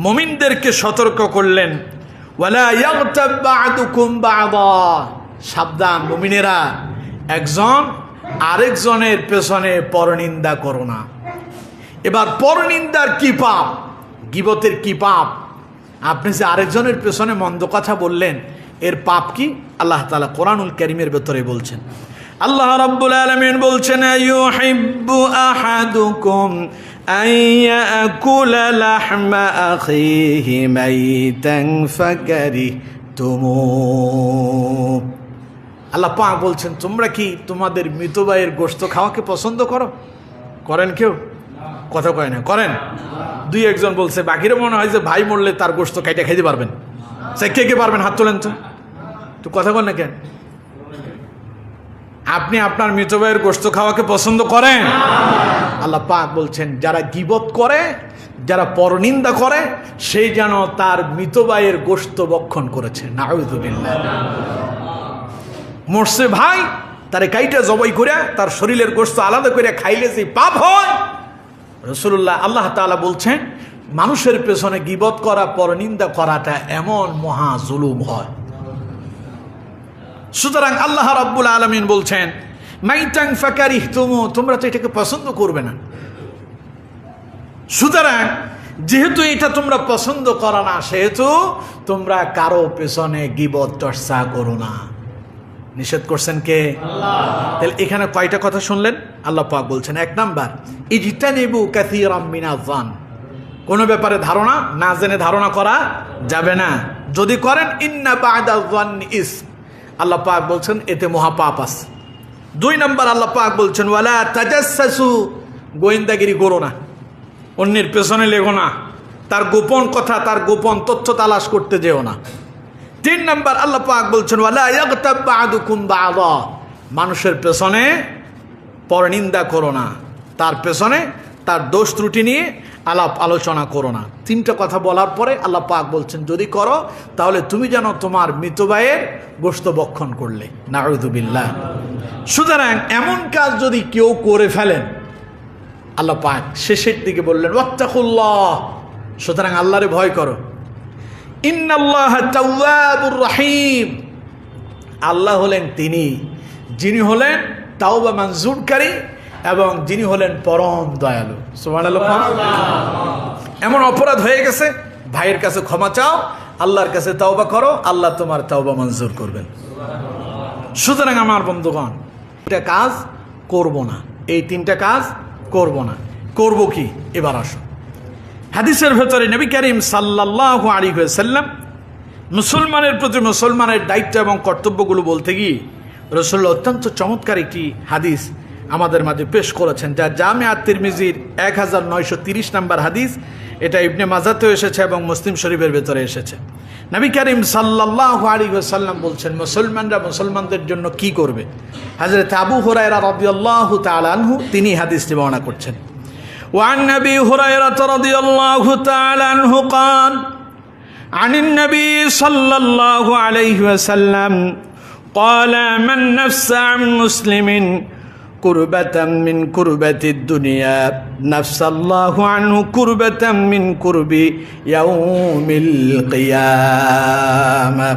মুমিনদেরকে সতর্ক করলেন, ওয়ালা ইয়াগতাব বা'দুকুম বা'দা, সাবধান মুমিনেরা, একজন আরেকজনের পেছনে পরনিন্দা করো না। এবার পরনিন্দার কি পাপ, গীবতের কি পাপ? আপনি যে আরেকজনের পেছনে মন্দ কথা বললেন, এর পাপ কি? আল্লাহ তাআলা কোরআনুল কারীমের ভেতরে বলছেন। আল্লাহ রাব্বুল আলামিন বলছেন, ইউহিব্বু আহাদুকুম আন ইয়াকুলা লাহমা আখিহি মাইতান ফাকারিহতুমু। আল্লাহ পাক বলছেন, তোমরা কি তোমাদের মৃত ভাইয়ের গোশত খাওয়াকে পছন্দ করো? করেন কেউ? কথা কয় না, করেন? দুই একজন বলছে, বাকিরা মনে হয় যে ভাই মরলে তার গোশত কাইটা খাইতে পারবেন। সে কে কে পারবেন? হাত তোলেন তো কথা কন না কেন? আপনি আপনার মৃত ভাইয়ের গোশত খাওয়াকে পছন্দ করেন? আল্লাহ পাক বলছেন, যারা গীবত করে, যারা পরনিন্দা করে, সেই যেন তার মৃত ভাইয়ের গোশত ভক্ষণ করেছে। নাউযুবিল্লাহ। মরছে ভাই, তারে কাইটা জবাই করে তার শরীরের গোশত আলাদা করে খাইলে যে পাপ হয়, রাসূলুল্লাহ আল্লাহ তাআলা বলছেন মানুষের পেছনে গীবত করা, পরনিন্দা করাটা এমন মহা জুলুম হয়। সুতরাং আল্লাহ রাব্বুল আলামিন বলছেন, মাইতান ফাকারিহতুমু, তোমরা তো এটাকে পছন্দ করবে না। সুতরাং যেহেতু এটা তোমরা পছন্দ করো না, সেহেতু তোমরা কারো পেছনে গীবত চর্চা করো না। নিষেধ করছেন কে? আল্লাহ। তাহলে এখানে কয়টা কথা শুনলেন? আল্লাহ পাক বলছেন, এক নাম্বার, ইজতানিবু কাসীরাম মিনাজ-যান, কোনো ব্যাপারে ধারণা না জেনে ধারণা করা যাবে না। যদি করেন, ইন্না বা'দায-যান্নি ইসম, আল্লাহ পাক বলছেন এতে মহাপাপ আছে। দুই নাম্বার আল্লাহ পাক বলছেন, ওয়ালা তাজাসসু, গোয়েন্দাগিরি করো না, অন্যের পেছনে লেগো না, তার গোপন কথা, তার গোপন তথ্য তালাশ করতে যেও না। তিন নাম্বার আল্লাহ পাক বলছেন, ওয়ালা ইয়াগতাব বা'দুকুম বা'দা, মানুষের পেছনে পরনিন্দা করো না, তার পেছনে তার দোষ ত্রুটি নিয়ে আলাপ আলোচনা করো না। 3টা কথা বলার পরে আল্লাহ পাক বলছেন যদি করো তাহলে তুমি যেন তোমার মৃত ভাইয়ের গোশত ভক্ষণ করলে, নাউযুবিল্লাহ। সুতরাং এমন কাজ যদি কেউ করে ফেলেন, আল্লাহ পাক শেষের দিকে বললেন ওয়াত্তাকুল্লাহ, সুতরাং আল্লাহরে ভয় করো। ইন্নাল্লাহা তাওয়াবুর রহিম, আল্লাহ হলেন তিনি যিনি হলেন তাওবা মঞ্জুরকারী এবং যিনি হলেন পরম দয়ালু। সুবহানাল্লাহ। এমন অপরাধ হয়ে গেছে, ভাইয়ের কাছে ক্ষমা চাও, আল্লাহর কাছে তাওবা করো, আল্লাহ তোমার তাওবা মঞ্জুর করবেন। সুতরাং আমার বন্ধুগণ, এটা কাজ করব না, এই 3টা কাজ করব না। করব কি? এবার আসুন হাদিসের ভেতরে নবী করিম সাল্লাল্লাহু আলাইহি ওয়াসাল্লাম মুসলমানের প্রতি মুসলমানের দায়িত্ব এবং কর্তব্যগুলো বলতে গিয়ে রাসূলুল্লাহ অত্যন্ত চমৎকার একটি হাদিস আমাদের মাঝে পেশ করেছেন, যা জামে আত-তিরমিজির 1930 নম্বর হাদিস। এটা ইবনে মাজাতেও এসেছে এবং মুসলিম শরীফের ভেতরে এসেছে। নবী করিম সাল্লাল্লাহু আলাইহি ওয়াসাল্লাম বলছেন মুসলমানরা মুসলমানদের জন্য কি করবে। হযরত আবু হুরায়রা রাদিয়াল্লাহু তাআলা আনহু তিনি হাদিসটি বর্ণনা করছেন। وعن أبي هريرة رضي الله تعالى عنه قال عن النبي صلى الله عليه وسلم قال من نفس عن مسلم كربة من كربة الدنيا نفس الله عنه كربة من كرب يوم القيامة।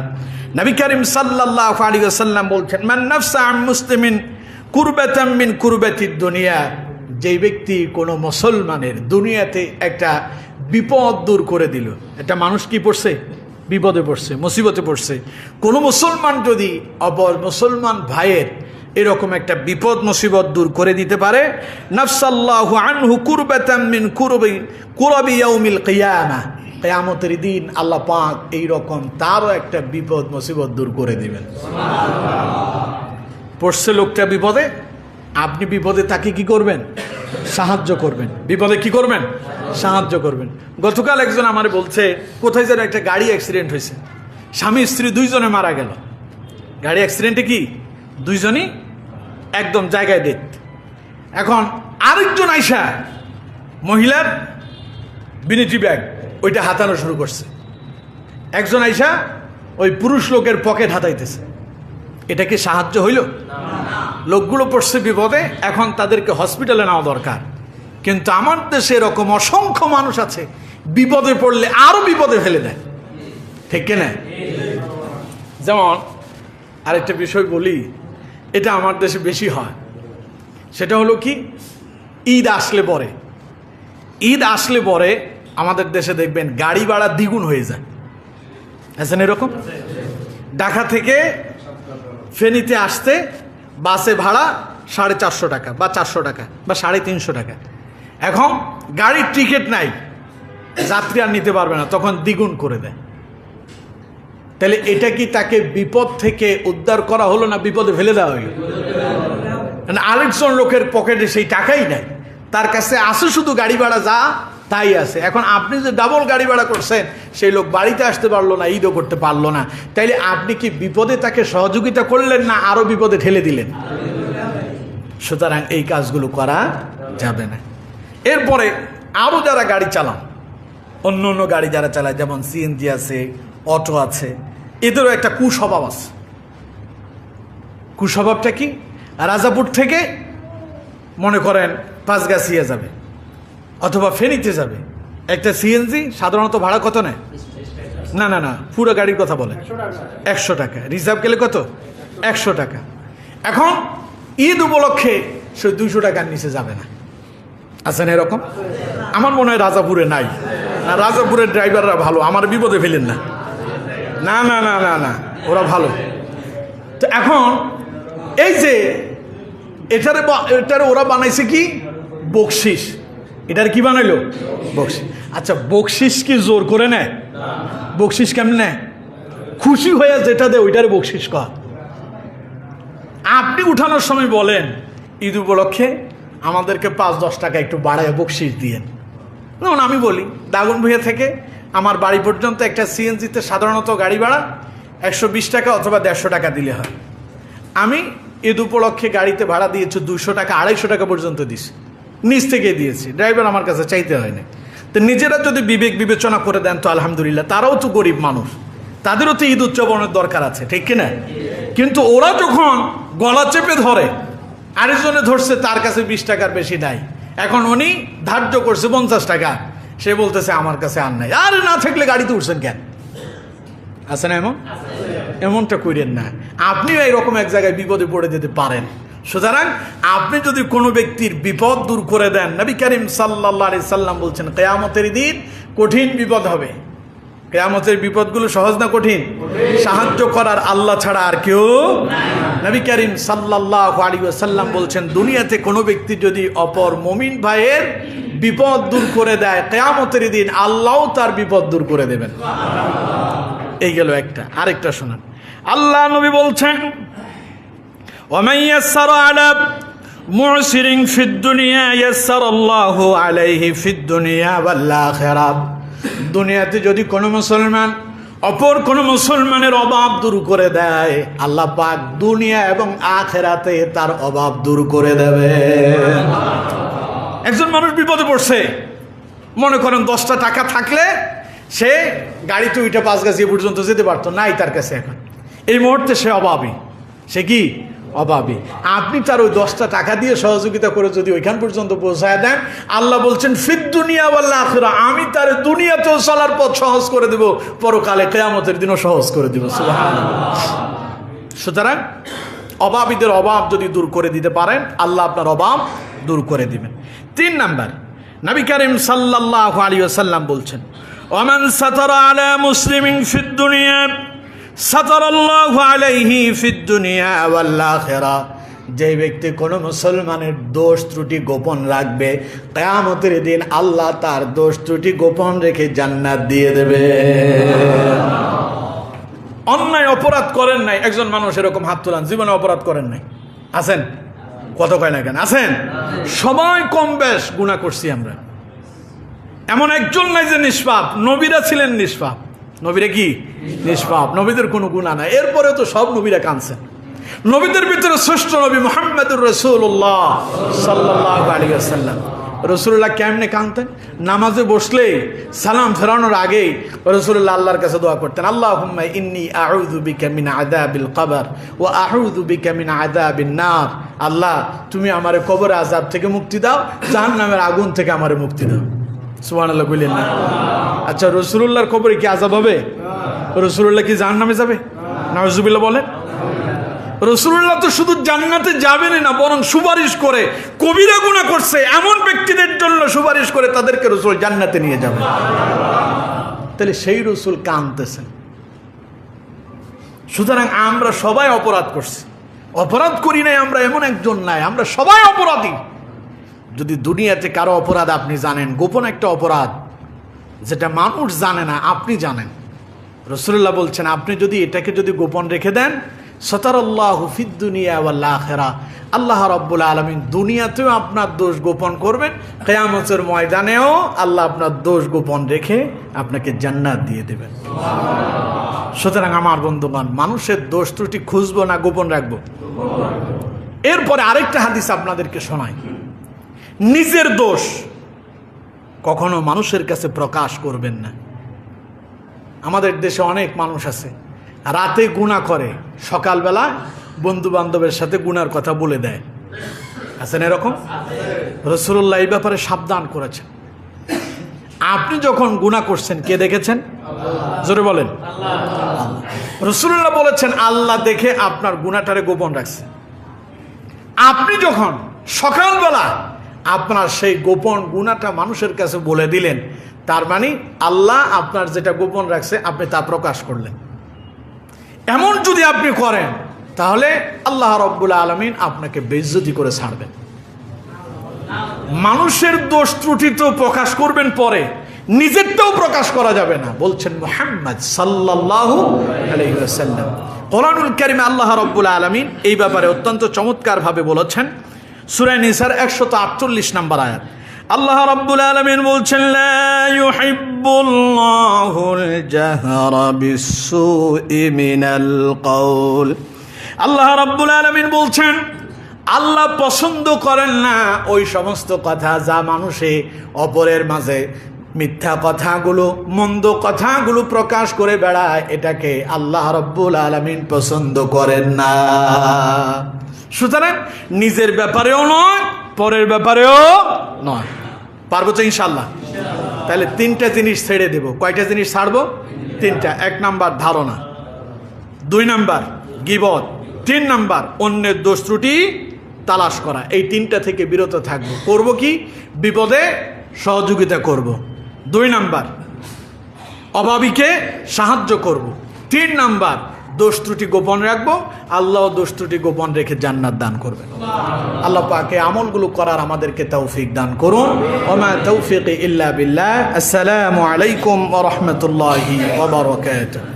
নবী করিম সাল্লাল্লাহু আলাইহি ওয়াসাল্লাম বলছেন মান নাফসা আন মুসলিমিন কুরবাতাম মিন কুরবাতিদ দুনিয়া, যেই ব্যক্তি কোনো মুসলমানের দুনিয়াতে একটা বিপদ দূর করে দিল। একটা মানুষ কি পড়ছে? বিপদে পড়ছে, মুসিবতে পড়ছে। কোনো মুসলমান যদি অপর মুসলমান ভাইয়ের এরকম একটা বিপদ মুসিবত দূর করে দিতে পারে, নাফসাল্লাহু আনহু কুরবাতাম মিন কুরবি ইয়াউমিল কিয়ামাহ, কিয়ামতের দিন আল্লাহ পাক এইরকম তারও একটা বিপদ মুসিবত দূর করে দিবেন। পড়ছে লোকটা বিপদে, আপনি বিপদে তাকে কি করবেন? সাহায্য করবেন। বিপদে কি করবেন? সাহায্য করবেন। গতকাল একজন আমারে বলছে কোথায় যেন একটা গাড়ি অ্যাক্সিডেন্ট হয়েছে, স্বামী স্ত্রী 2 জনে মারা গেল। গাড়ি অ্যাক্সিডেন্টে কি 2 জনই একদম জায়গায় ডেথ। এখন আরেকজন আইসা মহিলার বিনিটি ব্যাগ ওইটা হাতানো শুরু করছে। একজন আইসা ওই পুরুষ লোকের পকেট হাতাইতেছে। এটা কি সাহায্য হইল? লোকগুলো পড়ছে বিপদে, এখন তাদেরকে হসপিটালে নেওয়া দরকার। কিন্তু আমার দেশে এরকম অসংখ্য মানুষ আছে বিপদে পড়লে আরো বিপদে ফেলে দেয়, ঠিক কিনা? যেমন আরেকটা বিষয় বলি, এটা আমার দেশে বেশি হয়। সেটা হলো কি, ঈদ আসলে পরে আমাদের দেশে দেখবেন গাড়ি ভাড়া দ্বিগুণ হয়ে যায়। আছেন এরকম? ঢাকা থেকে ফেনীতে আসতে বাসে ভাড়া 450 টাকা বা 400 টাকা বা 350 টাকা। এখন গাড়ির টিকিট নাই, যাত্রী আর নিতে পারবে না, তখন দ্বিগুণ করে দেয়। তাহলে এটা কি তাকে বিপদ থেকে উদ্ধার করা হলো না বিপদে ফেলে দেওয়া হইল? আরেকজন লোকের পকেটে সেই টাকাই নাই, তার কাছে আসে শুধু গাড়ি ভাড়া যা তাই আছে। এখন আপনি যে ডাবল গাড়ি ভাড়া করছেন, সেই লোক বাড়িতে আসতে পারলো না, ঈদও করতে পারলো না, তাইলে আপনি কি বিপদে তাকে সহযোগিতা করলেন না আরো বিপদে ঠেলে দিলেন? সুতরাং এই কাজগুলো করা যাবে না। এরপরে আরো যারা গাড়ি চালান, অন্য গাড়ি যারা চালায়, যেমন সিএনজি আছে, অটো আছে, এদেরও একটা কুস্বভাব আছে। কুস্বভাবটা কি? রাজাপুর থেকে মনে করেন পাঁচগাছিয়া যাবে অথবা ফেনীতে যাবে, একটা সিএনজি সাধারণত ভাড়া কত নেয়? না পুরো গাড়ির কথা বলে 100 টাকা। রিজার্ভ গেলে কত? 100 টাকা। এখন ঈদ উপলক্ষে সে 200 টাকার নিচে যাবে না। আছেন এরকম? আমার মনে হয় রাজাপুরে নাই। না, রাজাপুরের ড্রাইভাররা ভালো, আমার বিপদে ফেলেন না। না ওরা ভালো। তো এখন এই যে এটারে ওরা বানাইছে কি? বকশিস। এটার কি বানাইলো? বকশিস। আচ্ছা, বকশিস কি জোর করে নেয়? বকশিস কেমন নেয়? খুশি হয়ে যেটা দেয় ওইটারে বকশিস কয়। আপনি উঠানোর সময় বলেন ঈদ উপলক্ষে আমাদেরকে 5-10 টাকা একটু বাড়ায় বকশিস দিয়েন। যেমন আমি বলি দাগনভূঞা থেকে আমার বাড়ি পর্যন্ত একটা সিএনজিতে সাধারণত গাড়ি ভাড়া 120 টাকা অথবা 150 টাকা দিলে হয়। আমি ঈদ উপলক্ষে গাড়িতে ভাড়া দিয়েছি 200 টাকা, 250 টাকা পর্যন্ত দিছি, নিচ থেকে দিয়েছি, ড্রাইভার আমার কাছে চাইতে হয়নি। তো নিজেরা যদি বিবেক বিবেচনা করে দেন তো আলহামদুলিল্লাহ, তারাও তো গরিব মানুষ, তাদেরও তো ঈদ উদযাপনের দরকার আছে, ঠিক কিনা? কিন্তু ওরা যখন গলা চেপে ধরে, আরেকজনে ধরছে তার কাছে 20 টাকার বেশি নাই, এখন উনি ধার্য করছে 50 টাকা, সে বলতেছে আমার কাছে আর নাই। আর না থাকলে গাড়িতে উঠছেন কেন? আছে না এমন? এমনটা করেন না। আপনিও এইরকম এক জায়গায় বিপদে পড়ে যেতে পারেন। সুতরাং আপনি যদি কোনো ব্যক্তির বিপদ দূর করে দেন, নবী করিম সাল্লাল্লাহু আলাইহি সাল্লাম বলছেন কিয়ামতের দিন কঠিন বিপদ হবে। কিয়ামতের বিপদগুলো সহজ না কঠিন? সাহায্য করার আল্লাহ ছাড়া আর কেউ নাই। নবী করিম সাল্লাল্লাহু আলাইহি ওয়াসাল্লাম বলছেন, দুনিয়াতে কোনো ব্যক্তি যদি অপর মুমিন ভাইয়ের বিপদ দূর করে দেয়, কিয়ামতের দিন আল্লাহও তার বিপদ দূর করে দেবেন। এই গেল একটা। আরেকটা শোনান, আল্লাহ নবী বলছেন, ومن يسر على معسر في الدنيا يسر الله عليه في الدنيا والآخرة। দুনিয়াতে যদি কোনো মুসলমান অপর কোনো মুসলমানের অভাব দূর করে দেয়, আল্লাহ পাক দুনিয়া এবং আখিরাতে তার অভাব দূর করে দেবে। একজন মানুষ বিপদে পড়ছে, মনে করেন 10টা টাকা থাকলে সে গাড়িতে উঠে 5 গাছি পর্যন্ত যেতে পারতো, নাই তার কাছে এখন। এই মুহূর্তে সে অভাবী। সে কি? অভাবী। আপনি তার ওই 10টা টাকা দিয়ে সহযোগিতা করে যদি ওইখান পর্যন্ত পৌঁছায় দেন, আল্লাহ বলছেন ফিদ দুনিয়া ওয়াল আখিরা, আমি তার দুনিয়াতেও চলার পথ সহজ করে দেব, পরকালে কিয়ামতের দিনও সহজ করে দেব। সুবহানাল্লাহ। সুতরাং অভাবীদের অভাব যদি দূর করে দিতে পারেন, আল্লাহ আপনার অভাব দূর করে দিবেন। 3 নাম্বার, নবী করিম সাল্লাল্লাহু আলাইহি ওয়াসাল্লাম বলছেন, ওমান সাতারা আলা মুসলিমিন ফিদ দুনিয়া সাতারাল্লাহু আলাইহি ফিদ দুনিয়া ওয়াল আখিরা। যে ব্যক্তি কোনো মুসলমানের দোষ ত্রুটি গোপন রাখবে, কিয়ামতের দিন আল্লাহ তার দোষ ত্রুটি গোপন রেখে জান্নাত দিয়ে দেবে। অন্যায় অপরাধ করেন নাই একজন মানুষ, এরকম হাত তোলান, জীবনে অপরাধ করেন নাই? আছেন? কত কয় না কেন? আছেন? সবাই কম বেশ গুনাহ করছি আমরা। এমন একজন নাই যে নিষ্পাপ। নবীরা ছিলেন নিষ্পাপ। নবীরা কি? নিষ্পাপ। নবীদের কোনো গুনাহ নাই। এরপরে তো সব নবীরা কাঁদছেন। নবীদের ভিতরে শ্রেষ্ঠ নবী মুহাম্মদুর রাসূলুল্লাহ সাল্লাল্লাহু আলাইহি ওয়াসাল্লাম। রাসূলুল্লাহ কেমনে কাঁদতেন? নামাজে বসলেই সালাম ফেরানোর আগেই রাসূলুল্লাহ আল্লাহর কাছে দোয়া করতেন, আল্লাহুম্মা ইন্নী আউযু বিকা মিন আযাবিল কবর ওয়া আউযু বিকা মিন আযাবিন নার। আল্লাহ, তুমি আমারে কবরের আযাব থেকে মুক্তি দাও, জাহান্নামের আগুন থেকে আমারে মুক্তি দাও। সুবহানাল্লাহ বলেন না? আচ্ছা, রাসূলুল্লাহর কবরে কি আযাব হবে? রাসূলুল্লাহ কি জাহান্নামে যাবে? নাউযুবিল্লাহ বলেন। রাসূলুল্লাহ তো শুধু জান্নাতে যাবেনই না, বরং সুপারিশ করে, কবিরা গুনাহ করছে এমন ব্যক্তিদের জন্য সুপারিশ করে তাদেরকে রাসূল জান্নাতে নিয়ে যাবে। তাহলে সেই রাসূল কাঁদতেছেন। সুতরাং আমরা সবাই অপরাধ করছি। অপরাধ করি নাই আমরা এমন একজন নাই, আমরা সবাই অপরাধী। যদি দুনিয়াতে কারো অপরাধ আপনি জানেন, গোপন একটা অপরাধ যেটা মানুষ জানে না, আপনি জানেন, রাসূলুল্লাহ বলছেন আপনি যদি এটাকে যদি গোপন রেখে দেন, সাতারাল্লাহু ফিদ দুনিয়া ওয়াল আখিরা, আল্লাহ রাব্বুল আলামিন দুনিয়াতেও আপনার দোষ গোপন করবেন, কিয়ামতের ময়দানেও আল্লাহ আপনার দোষ গোপন রেখে আপনাকে জান্নাত দিয়ে দেবেন। সুতরাং আমার বন্ধুগণ, মানুষের দোষ ত্রুটি খুঁজবো না গোপন রাখবো? এরপরে আরেকটা হাদিস আপনাদেরকে শোনাই। নিজের দোষ কখনো মানুষের কাছে প্রকাশ করবেন না। আমাদের দেশে অনেক মানুষ আছে রাতে গুনাহ করে, সকালবেলা বন্ধু বান্ধবের সাথে গুনার কথা বলে দেয়। আছেন এরকম? রাসূলুল্লাহ এই ব্যাপারে সাবধান করেছেন। আপনি যখন গুনাহ করছেন কে দেখেছেন? জোরে বলেন। রাসূলুল্লাহ বলেছেন আল্লাহ দেখে আপনার গুনাহটারে গোপন রাখছে। আপনি যখন সকালবেলা আপনার সেই গোপন গুনাহটা মানুষের কাছে বলে দিলেন, তার মানে আল্লাহ আপনার যেটা গোপন রাখছে আপনি তা প্রকাশ করলেন। এমন যদি আপনি করেন তাহলে আল্লাহ রাব্বুল আলামিন আপনাকে বেইজ্জতি করে ছাড়বেন। মানুষের দোষ ত্রুটি তো প্রকাশ করবেন পরে, নিজেরটাও প্রকাশ করা যাবে না, বলছেন মুহাম্মদ সাল্লাল্লাহু আলাইহি ওয়াসাল্লাম। কোরআনুল কারীমে আল্লাহ রাব্বুল আলামিন এই ব্যাপারে অত্যন্ত চমৎকারভাবে বলেছেন। সূরা নিসার 148 নম্বর আয়াত আল্লাহ রাব্বুল আলামিন বলছেন, লা ইউহিব্বুল্লাহুল জাহরা বিসসুই মিনাল কওল। আল্লাহ রাব্বুল আলামিন বলছেন আল্লাহ পছন্দ করেন না ওই সমস্ত কথা যা মানুষে অপরের মাঝে মিথ্যা কথাগুলো, মন্দ কথাগুলো প্রকাশ করে বেড়ায়, এটাকে আল্লাহ রাব্বুল আলামিন পছন্দ করেন না। সুতরাং নিজের ব্যাপারেও নয়, পরের ব্যাপারেও নয়। পারবো তো ইনশাল্লাহ? তাহলে তিনটা জিনিস ছেড়ে দেব। কয়টা জিনিস ছাড়বো? তিনটা। 1 নাম্বার ধারণা, 2 নাম্বার গীবত, 3 নাম্বার অন্যের দোষ ত্রুটি তালাশ করা। এই তিনটা থেকে বিরত থাকবো। করব কি? বিপদে সহযোগিতা করব। 2 নাম্বার অভাবীকে সাহায্য করব। 3 নাম্বার দোষ ত্রুটি গোপন রাখবো। আল্লাহ দোষ ত্রুটি গোপন রেখে জান্নাত দান করবেন। আল্লাহ পাকে আমলগুলো করার আমাদেরকে তৌফিক দান করুন। ওমা তৌফিক ইল্লা বিল্লাহ। আসসালামু আলাইকুম ওয়া রাহমাতুল্লাহি ওয়া বারাকাতুহু।